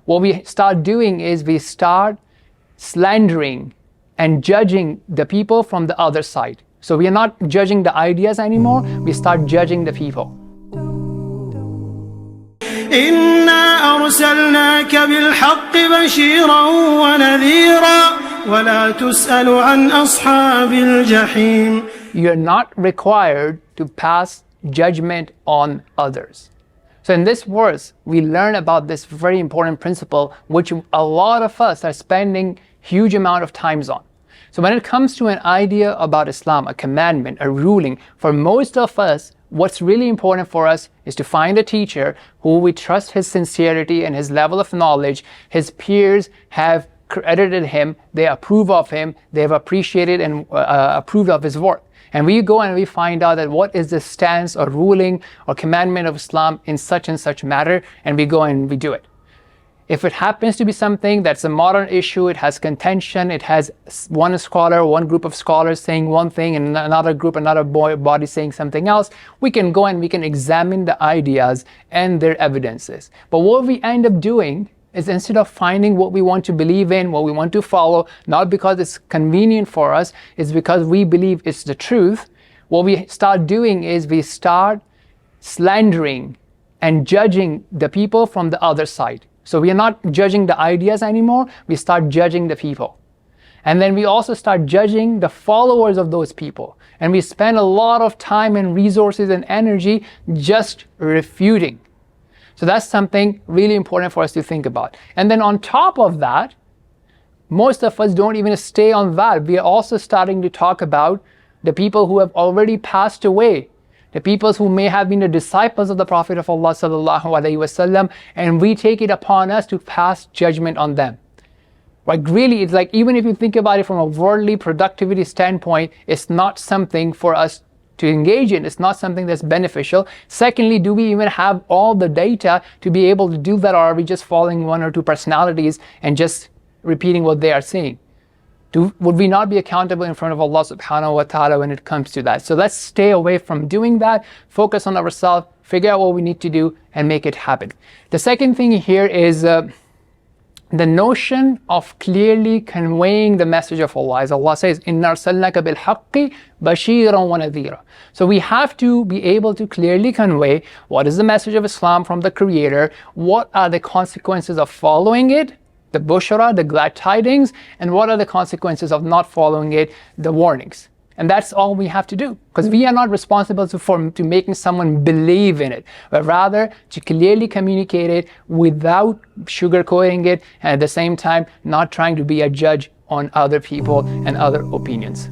what we start doing is we start slandering and judging the people from the other side. So we are not judging the ideas anymore, we start judging the people. إنا أرسلناك بالحق بشيرا ونذيرا ولا تسأل عن أصحاب الجحيم. You're not required to pass judgment on others. So in this verse, we learn about this very important principle, which a lot of us are spending huge amount of times on. So when it comes to an idea about Islam, a commandment, a ruling, for most of us, what's really important for us is to find a teacher who we trust his sincerity and his level of knowledge. His peers have credited him, they approve of him, they have appreciated and approved of his work. And we go and we find out that what is the stance or ruling or commandment of Islam in such and such matter, and we go and we do it. If it happens to be something that's a modern issue, it has contention, it has one scholar, one group of scholars saying one thing and another group, another body saying something else, we can go and we can examine the ideas and their evidences. But what we end up doing is, instead of finding what we want to believe in, what we want to follow, not because it's convenient for us, it's because we believe it's the truth, what we start doing is we start slandering and judging the people from the other side. So we are not judging the ideas anymore, we start judging the people. And then we also start judging the followers of those people. And we spend a lot of time and resources and energy just refuting. So that's something really important for us to think about. And then on top of that, most of us don't even stay on that. We are also starting to talk about the people who have already passed away, the people who may have been the disciples of the Prophet of Allah sallallahu alaihi wasallam, and we take it upon us to pass judgment on them. Like really, it's like, even if you think about it from a worldly productivity standpoint, it's not something for us to engage in. It's not something that's beneficial. Secondly, do we even have all the data to be able to do that, or are we just following one or two personalities and just repeating what they are saying? Would we not be accountable in front of Allah subhanahu wa ta'ala when it comes to that? So let's stay away from doing that, focus on ourselves, figure out what we need to do and make it happen. The second thing here is the notion of clearly conveying the message of Allah. As Allah says, إِنَّا أَرْسَلْنَاكَ بِالْحَقِّ بَشِيرًا وَنَذِيرًا. So we have to be able to clearly convey what is the message of Islam from the Creator, what are the consequences of following it, the bushra, the glad tidings, and what are the consequences of not following it, the warnings. And that's all we have to do, because we are not responsible to making someone believe in it, but rather to clearly communicate it without sugarcoating it, and at the same time not trying to be a judge on other people and other opinions.